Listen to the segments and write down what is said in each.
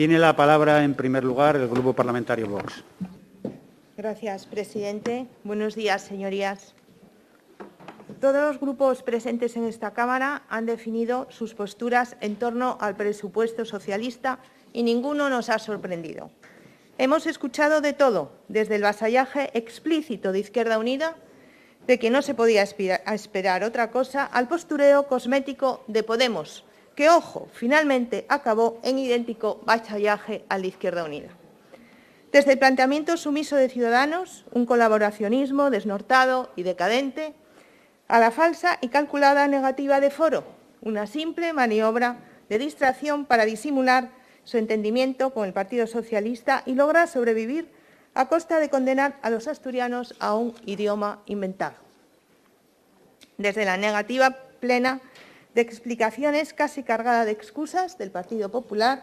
Tiene la palabra, en primer lugar, el Grupo Parlamentario Vox. Gracias, presidente. Buenos días, señorías. Todos los grupos presentes en esta Cámara han definido sus posturas en torno al presupuesto socialista y ninguno nos ha sorprendido. Hemos escuchado de todo, desde el vasallaje explícito de Izquierda Unida, de que no se podía esperar otra cosa, al postureo cosmético de Podemos, que, ojo, finalmente acabó en idéntico vasallaje al de Izquierda Unida. Desde el planteamiento sumiso de Ciudadanos, un colaboracionismo desnortado y decadente, a la falsa y calculada negativa de Foro, una simple maniobra de distracción para disimular su entendimiento con el Partido Socialista y lograr sobrevivir a costa de condenar a los asturianos a un idioma inventado. Desde la negativa plena de explicaciones casi cargada de excusas del Partido Popular,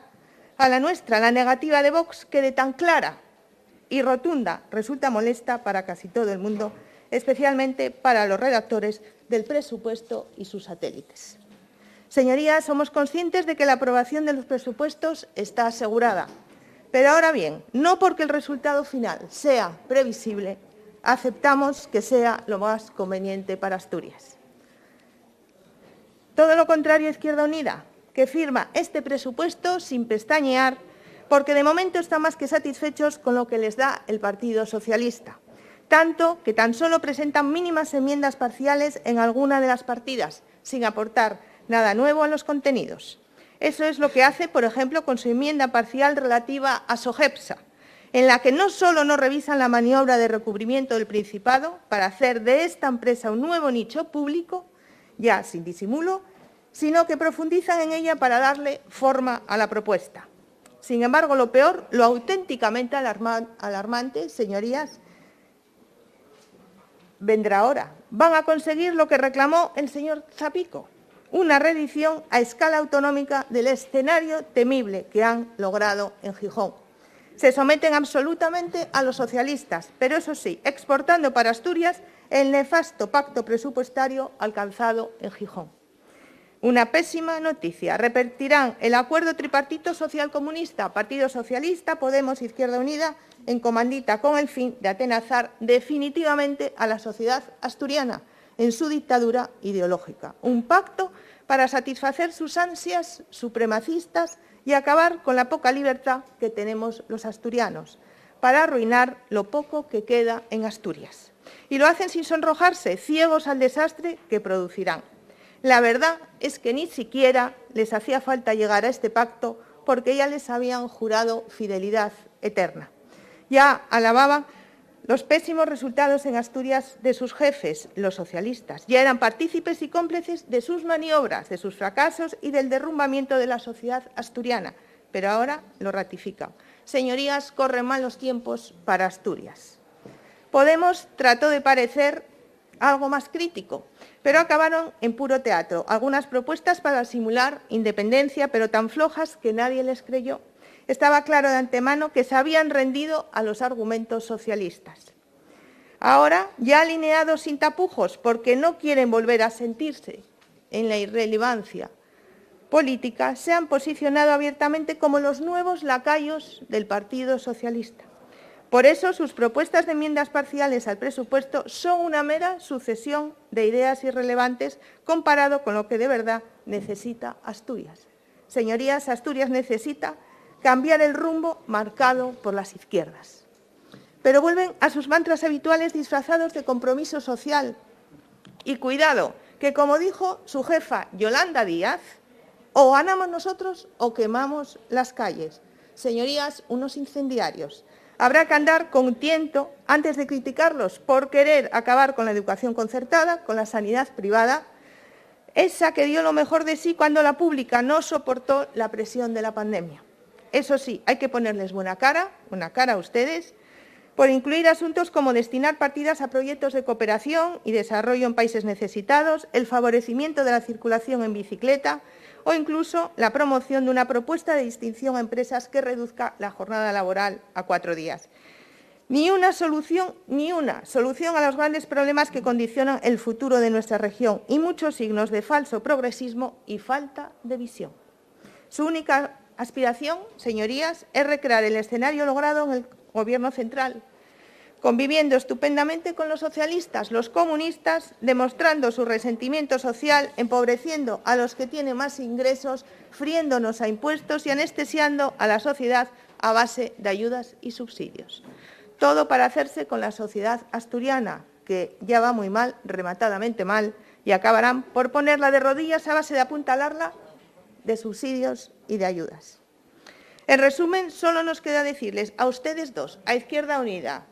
a la nuestra, la negativa de Vox, que de tan clara y rotunda resulta molesta para casi todo el mundo, especialmente para los redactores del presupuesto y sus satélites. Señorías, somos conscientes de que la aprobación de los presupuestos está asegurada, pero ahora bien, no porque el resultado final sea previsible, aceptamos que sea lo más conveniente para Asturias. Todo lo contrario a Izquierda Unida, que firma este presupuesto sin pestañear, porque de momento están más que satisfechos con lo que les da el Partido Socialista, tanto que tan solo presentan mínimas enmiendas parciales en alguna de las partidas, sin aportar nada nuevo en los contenidos. Eso es lo que hace, por ejemplo, con su enmienda parcial relativa a Sogepsa, en la que no solo no revisan la maniobra de recubrimiento del Principado para hacer de esta empresa un nuevo nicho público, ya sin disimulo, sino que profundizan en ella para darle forma a la propuesta. Sin embargo, lo peor, lo auténticamente alarmante, señorías, vendrá ahora. Van a conseguir lo que reclamó el señor Zapico, una reedición a escala autonómica del escenario temible que han logrado en Gijón. Se someten absolutamente a los socialistas, pero eso sí, exportando para Asturias el nefasto pacto presupuestario alcanzado en Gijón. Una pésima noticia. Repetirán el acuerdo tripartito social-comunista, Partido Socialista, Podemos, Izquierda Unida, en comandita con el fin de atenazar definitivamente a la sociedad asturiana en su dictadura ideológica. Un pacto para satisfacer sus ansias supremacistas y acabar con la poca libertad que tenemos los asturianos, para arruinar lo poco que queda en Asturias. Y lo hacen sin sonrojarse, ciegos al desastre que producirán. La verdad es que ni siquiera les hacía falta llegar a este pacto porque ya les habían jurado fidelidad eterna. Ya alababan los pésimos resultados en Asturias de sus jefes, los socialistas. Ya eran partícipes y cómplices de sus maniobras, de sus fracasos y del derrumbamiento de la sociedad asturiana, pero ahora lo ratifican. Señorías, corren malos tiempos para Asturias. Podemos trató de parecer algo más crítico, pero acabaron en puro teatro. Algunas propuestas para simular independencia, pero tan flojas que nadie les creyó. Estaba claro de antemano que se habían rendido a los argumentos socialistas. Ahora, ya alineados sin tapujos, porque no quieren volver a sentirse en la irrelevancia política, se han posicionado abiertamente como los nuevos lacayos del Partido Socialista. Por eso, sus propuestas de enmiendas parciales al presupuesto son una mera sucesión de ideas irrelevantes comparado con lo que de verdad necesita Asturias. Señorías, Asturias necesita cambiar el rumbo marcado por las izquierdas. Pero vuelven a sus mantras habituales disfrazados de compromiso social. Y cuidado, que como dijo su jefa Yolanda Díaz, o ganamos nosotros o quemamos las calles. Señorías, unos incendiarios. Habrá que andar con tiento antes de criticarlos por querer acabar con la educación concertada, con la sanidad privada, esa que dio lo mejor de sí cuando la pública no soportó la presión de la pandemia. Eso sí, hay que ponerles buena cara a ustedes, por incluir asuntos como destinar partidas a proyectos de cooperación y desarrollo en países necesitados, el favorecimiento de la circulación en bicicleta o incluso la promoción de una propuesta de distinción a empresas que reduzca la jornada laboral a 4 días. Ni una solución a los grandes problemas que condicionan el futuro de nuestra región y muchos signos de falso progresismo y falta de visión. Su única aspiración, señorías, es recrear el escenario logrado en el Gobierno central, conviviendo estupendamente con los socialistas, los comunistas, demostrando su resentimiento social, empobreciendo a los que tienen más ingresos, friéndonos a impuestos y anestesiando a la sociedad a base de ayudas y subsidios. Todo para hacerse con la sociedad asturiana, que ya va muy mal, rematadamente mal, y acabarán por ponerla de rodillas a base de apuntalarla de subsidios y de ayudas. En resumen, solo nos queda decirles a ustedes dos, a Izquierda Unida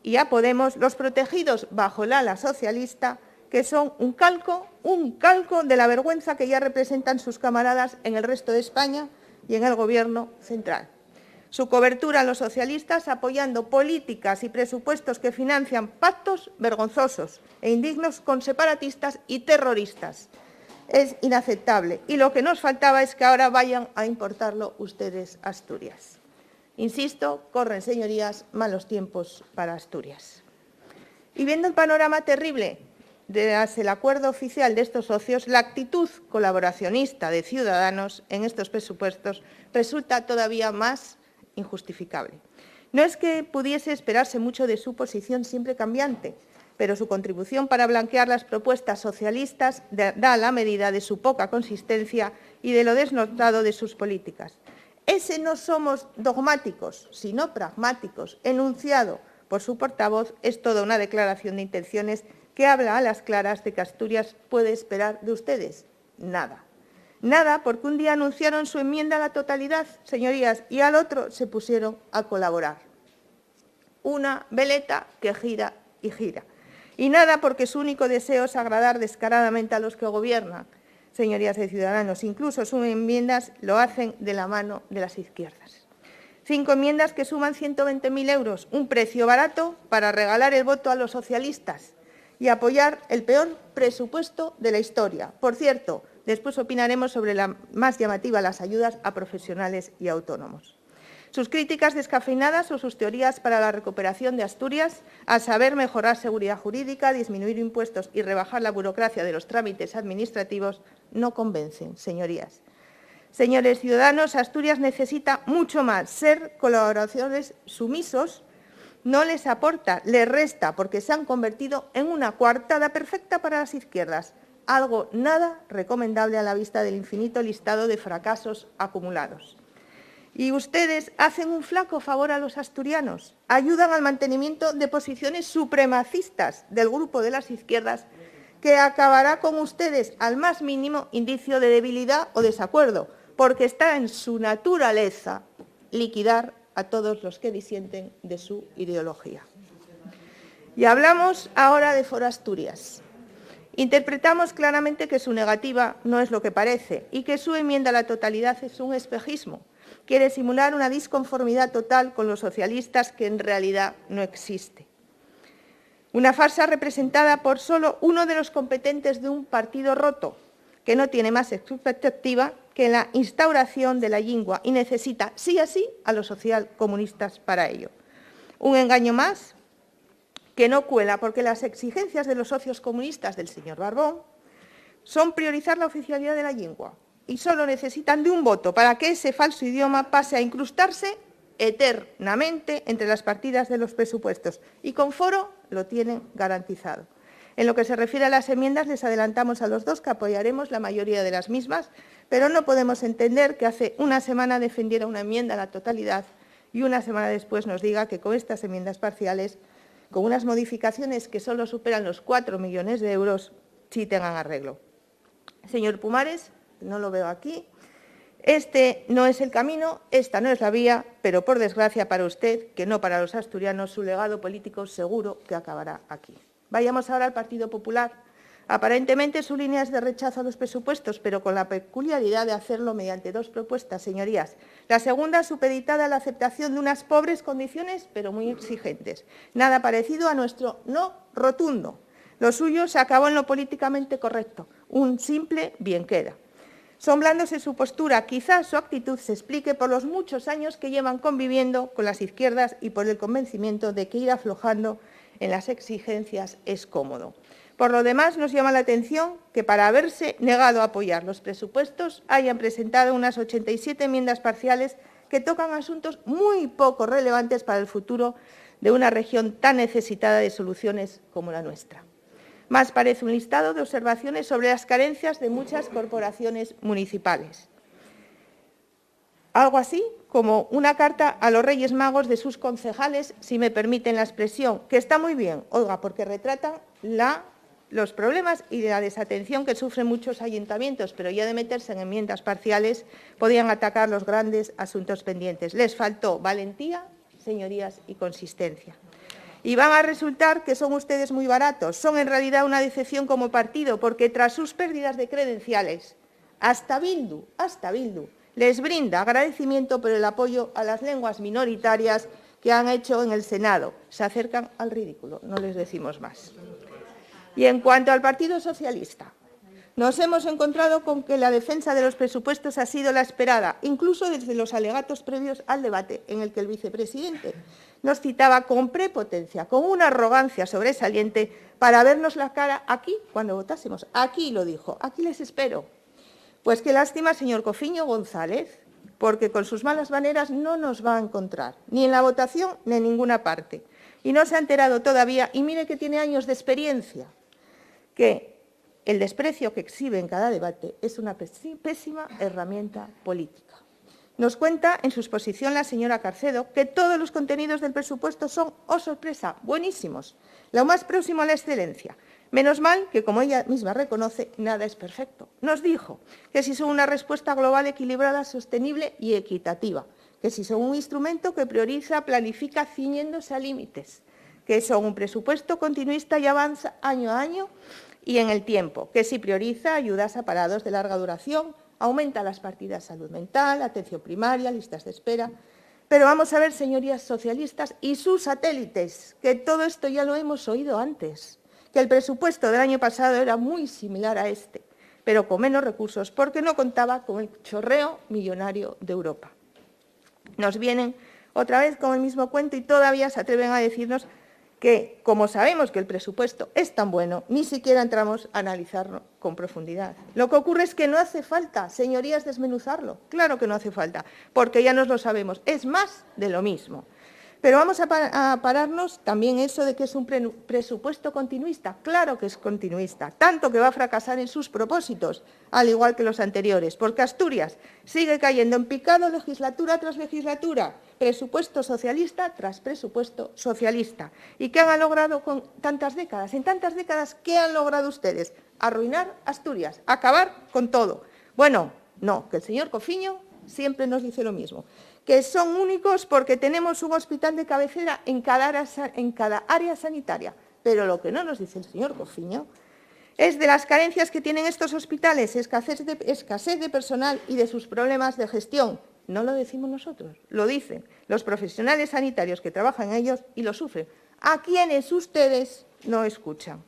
y a Podemos, los protegidos bajo el ala socialista, que son un calco de la vergüenza que ya representan sus camaradas en el resto de España y en el Gobierno central. Su cobertura a los socialistas apoyando políticas y presupuestos que financian pactos vergonzosos e indignos con separatistas y terroristas. Es inaceptable y lo que nos faltaba es que ahora vayan a importarlo ustedes a Asturias. Insisto, corren, señorías, malos tiempos para Asturias. Y viendo el panorama terrible tras el acuerdo oficial de estos socios, la actitud colaboracionista de Ciudadanos en estos presupuestos resulta todavía más injustificable. No es que pudiese esperarse mucho de su posición siempre cambiante, pero su contribución para blanquear las propuestas socialistas da la medida de su poca consistencia y de lo desnortado de sus políticas. Ese no somos dogmáticos, sino pragmáticos, enunciado por su portavoz, es toda una declaración de intenciones que habla a las claras de que Asturias puede esperar de ustedes nada. Nada, porque un día anunciaron su enmienda a la totalidad, señorías, y al otro se pusieron a colaborar. Una veleta que gira y gira. Y nada, porque su único deseo es agradar descaradamente a los que gobiernan. Señorías de Ciudadanos, incluso sus enmiendas lo hacen de la mano de las izquierdas. 5 enmiendas que suman 120.000 euros, un precio barato para regalar el voto a los socialistas y apoyar el peor presupuesto de la historia. Por cierto, después opinaremos sobre la más llamativa, las ayudas a profesionales y autónomos. Sus críticas descafeinadas o sus teorías para la recuperación de Asturias, a saber, mejorar seguridad jurídica, disminuir impuestos y rebajar la burocracia de los trámites administrativos, no convencen, señorías. Señores ciudadanos, Asturias necesita mucho más. Ser colaboradores sumisos no les aporta, les resta, porque se han convertido en una coartada perfecta para las izquierdas, algo nada recomendable a la vista del infinito listado de fracasos acumulados. Y ustedes hacen un flaco favor a los asturianos, ayudan al mantenimiento de posiciones supremacistas del grupo de las izquierdas que acabará con ustedes al más mínimo indicio de debilidad o desacuerdo, porque está en su naturaleza liquidar a todos los que disienten de su ideología. Y hablamos ahora de Foro Asturias. Interpretamos claramente que su negativa no es lo que parece y que su enmienda a la totalidad es un espejismo. Quiere simular una disconformidad total con los socialistas que en realidad no existe. Una farsa representada por solo uno de los competentes de un partido roto, que no tiene más expectativa que la instauración de la lingua y necesita, sí o sí, a los socialcomunistas para ello. Un engaño más que no cuela porque las exigencias de los socios comunistas del señor Barbón son priorizar la oficialidad de la lengua y solo necesitan de un voto para que ese falso idioma pase a incrustarse eternamente entre las partidas de los presupuestos. Y con Foro lo tienen garantizado. En lo que se refiere a las enmiendas, les adelantamos a los dos que apoyaremos la mayoría de las mismas, pero no podemos entender que hace una semana defendiera una enmienda a la totalidad y una semana después nos diga que con estas enmiendas parciales, con unas modificaciones que solo superan los 4 millones de euros, sí tengan arreglo. Señor Pumares, no lo veo aquí. Este no es el camino, esta no es la vía, pero por desgracia para usted, que no para los asturianos, su legado político seguro que acabará aquí. Vayamos ahora al Partido Popular. Aparentemente su línea es de rechazo a los presupuestos, pero con la peculiaridad de hacerlo mediante dos propuestas, señorías. La segunda, supeditada a la aceptación de unas pobres condiciones, pero muy exigentes. Nada parecido a nuestro no rotundo. Lo suyo se acabó en lo políticamente correcto, un simple bien queda. Son blandos en su postura, quizás su actitud se explique por los muchos años que llevan conviviendo con las izquierdas y por el convencimiento de que ir aflojando en las exigencias es cómodo. Por lo demás, nos llama la atención que, para haberse negado a apoyar los presupuestos, hayan presentado unas 87 enmiendas parciales que tocan asuntos muy poco relevantes para el futuro de una región tan necesitada de soluciones como la nuestra. Más parece un listado de observaciones sobre las carencias de muchas corporaciones municipales. Algo así como una carta a los Reyes Magos de sus concejales, si me permiten la expresión, que está muy bien, oiga, porque retratan los problemas y la desatención que sufren muchos ayuntamientos, pero ya de meterse en enmiendas parciales podían atacar los grandes asuntos pendientes. Les faltó valentía, señorías, y consistencia. Y van a resultar que son ustedes muy baratos. Son en realidad una decepción como partido, porque tras sus pérdidas de credenciales, hasta Bildu les brinda agradecimiento por el apoyo a las lenguas minoritarias que han hecho en el Senado. Se acercan al ridículo, no les decimos más. Y en cuanto al Partido Socialista, nos hemos encontrado con que la defensa de los presupuestos ha sido la esperada, incluso desde los alegatos previos al debate en el que el vicepresidente nos citaba con prepotencia, con una arrogancia sobresaliente, para vernos la cara aquí cuando votásemos. Aquí lo dijo, aquí les espero. Pues qué lástima, señor Cofiño González, porque con sus malas maneras no nos va a encontrar, ni en la votación ni en ninguna parte. Y no se ha enterado todavía, y mire que tiene años de experiencia, que el desprecio que exhibe en cada debate es una pésima herramienta política. Nos cuenta en su exposición la señora Carcedo que todos los contenidos del presupuesto son, oh sorpresa, buenísimos, lo más próximo a la excelencia. Menos mal que, como ella misma reconoce, nada es perfecto. Nos dijo que si son una respuesta global equilibrada, sostenible y equitativa, que si son un instrumento que prioriza, planifica ciñéndose a límites, que son un presupuesto continuista y avanza año a año y en el tiempo, que si prioriza ayudas a parados de larga duración, aumenta las partidas salud mental, atención primaria, listas de espera. Pero vamos a ver, señorías socialistas y sus satélites, que todo esto ya lo hemos oído antes, que el presupuesto del año pasado era muy similar a este, pero con menos recursos, porque no contaba con el chorreo millonario de Europa. Nos vienen otra vez con el mismo cuento y todavía se atreven a decirnos que, como sabemos que el presupuesto es tan bueno, ni siquiera entramos a analizarlo con profundidad. Lo que ocurre es que no hace falta, señorías, desmenuzarlo. Claro que no hace falta, porque ya nos lo sabemos. Es más de lo mismo. Pero vamos a pararnos también eso de que es un presupuesto continuista. Claro que es continuista, tanto que va a fracasar en sus propósitos, al igual que los anteriores, porque Asturias sigue cayendo en picado legislatura tras legislatura, presupuesto socialista tras presupuesto socialista. ¿Y qué han logrado con tantas décadas? En tantas décadas, ¿qué han logrado ustedes? Arruinar Asturias, acabar con todo. Bueno, no, que el señor Cofiño siempre nos dice lo mismo, que son únicos porque tenemos un hospital de cabecera en cada área sanitaria. Pero lo que no nos dice el señor Cofiño es de las carencias que tienen estos hospitales, escasez de personal y de sus problemas de gestión. No lo decimos nosotros, lo dicen los profesionales sanitarios que trabajan en ellos y lo sufren, a quienes ustedes no escuchan.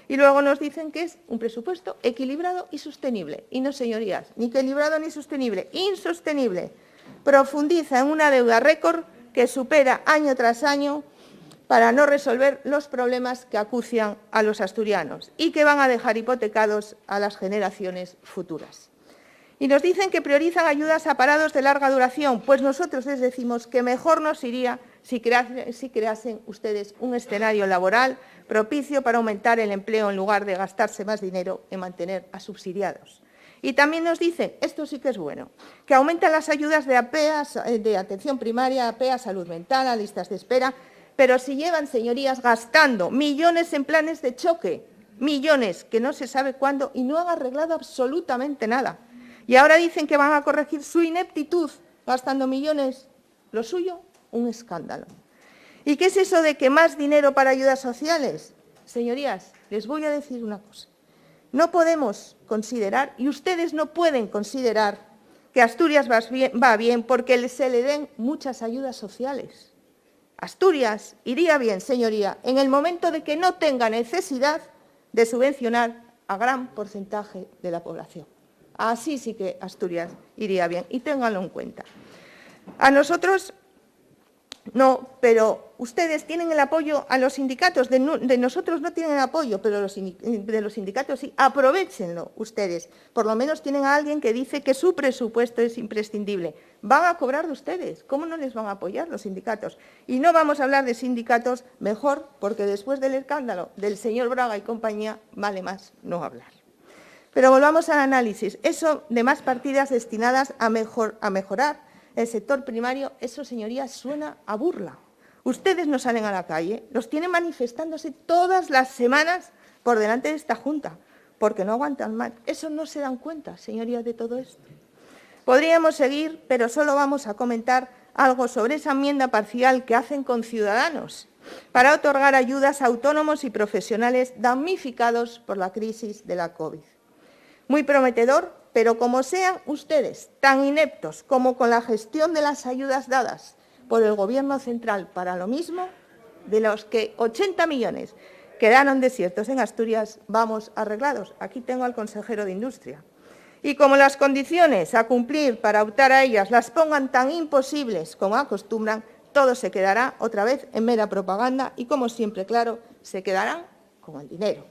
Y luego nos dicen que es un presupuesto equilibrado y sostenible. Y no, señorías, ni equilibrado ni sostenible, insostenible. Profundiza en una deuda récord que supera año tras año para no resolver los problemas que acucian a los asturianos y que van a dejar hipotecados a las generaciones futuras. Y nos dicen que priorizan ayudas a parados de larga duración, pues nosotros les decimos que mejor nos iría si creasen ustedes un escenario laboral propicio para aumentar el empleo en lugar de gastarse más dinero en mantener a subsidiados. Y también nos dicen, esto sí que es bueno, que aumentan las ayudas de APEAS, de atención primaria, APEA, salud mental, a listas de espera, pero si llevan, señorías, gastando millones en planes de choque, millones que no se sabe cuándo y no han arreglado absolutamente nada. Y ahora dicen que van a corregir su ineptitud gastando millones. Lo suyo, un escándalo. ¿Y qué es eso de que más dinero para ayudas sociales? Señorías, les voy a decir una cosa. No podemos considerar, y ustedes no pueden considerar, que Asturias va bien porque se le den muchas ayudas sociales. Asturias iría bien, señoría, en el momento de que no tenga necesidad de subvencionar a gran porcentaje de la población. Así sí que Asturias iría bien, y ténganlo en cuenta. A nosotros no, pero ustedes tienen el apoyo a los sindicatos, de nosotros no tienen el apoyo, pero de los sindicatos sí, aprovéchenlo ustedes. Por lo menos tienen a alguien que dice que su presupuesto es imprescindible. Van a cobrar de ustedes, ¿cómo no les van a apoyar los sindicatos? Y no vamos a hablar de sindicatos mejor, porque después del escándalo del señor Braga y compañía, vale más no hablar. Pero volvamos al análisis. Eso de más partidas destinadas a mejorar el sector primario, eso, señorías, suena a burla. Ustedes no salen a la calle, los tienen manifestándose todas las semanas por delante de esta Junta, porque no aguantan más. Eso no se dan cuenta, señorías, de todo esto. Podríamos seguir, pero solo vamos a comentar algo sobre esa enmienda parcial que hacen con Ciudadanos para otorgar ayudas a autónomos y profesionales damnificados por la crisis de la COVID. Muy prometedor, pero como sean ustedes tan ineptos como con la gestión de las ayudas dadas por el Gobierno central para lo mismo, de los que 80 millones quedaron desiertos en Asturias, vamos arreglados. Aquí tengo al consejero de Industria. Y como las condiciones a cumplir para optar a ellas las pongan tan imposibles como acostumbran, todo se quedará otra vez en mera propaganda y, como siempre, claro, se quedarán con el dinero.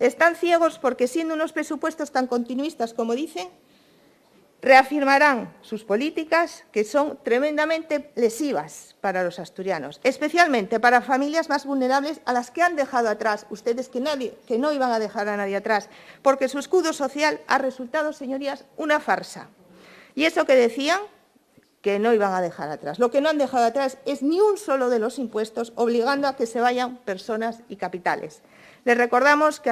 Están ciegos porque, siendo unos presupuestos tan continuistas como dicen, reafirmarán sus políticas que son tremendamente lesivas para los asturianos, especialmente para familias más vulnerables a las que han dejado atrás, ustedes que no iban a dejar a nadie atrás, porque su escudo social ha resultado, señorías, una farsa. Y eso que decían, que no iban a dejar atrás. Lo que no han dejado atrás es ni un solo de los impuestos, obligando a que se vayan personas y capitales. Les recordamos que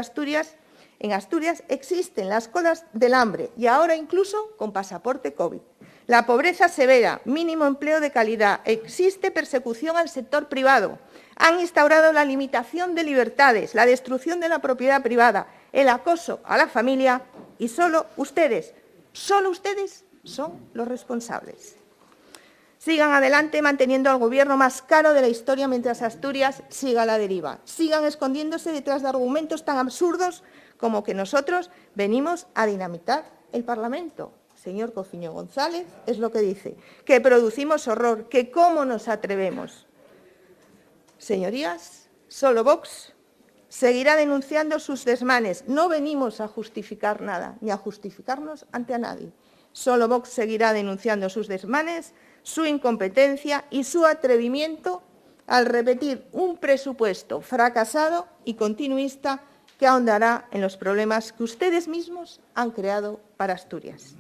en Asturias existen las colas del hambre y ahora incluso con pasaporte COVID. La pobreza severa, mínimo empleo de calidad, existe persecución al sector privado. Han instaurado la limitación de libertades, la destrucción de la propiedad privada, el acoso a la familia y solo ustedes son los responsables. Sigan adelante manteniendo al Gobierno más caro de la historia mientras Asturias siga a la deriva. Sigan escondiéndose detrás de argumentos tan absurdos como que nosotros venimos a dinamitar el Parlamento. Señor Cociño González es lo que dice, que producimos horror, que cómo nos atrevemos. Señorías, solo Vox seguirá denunciando sus desmanes. No venimos a justificar nada, ni a justificarnos ante a nadie. Solo Vox seguirá denunciando sus desmanes, su incompetencia y su atrevimiento al repetir un presupuesto fracasado y continuista que ahondará en los problemas que ustedes mismos han creado para Asturias.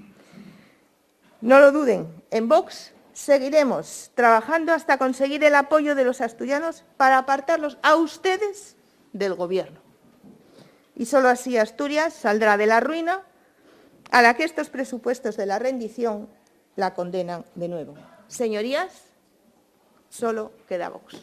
No lo duden, en Vox seguiremos trabajando hasta conseguir el apoyo de los asturianos para apartarlos a ustedes del Gobierno. Y solo así Asturias saldrá de la ruina a la que estos presupuestos de la rendición la condenan de nuevo. Señorías, solo queda Vox.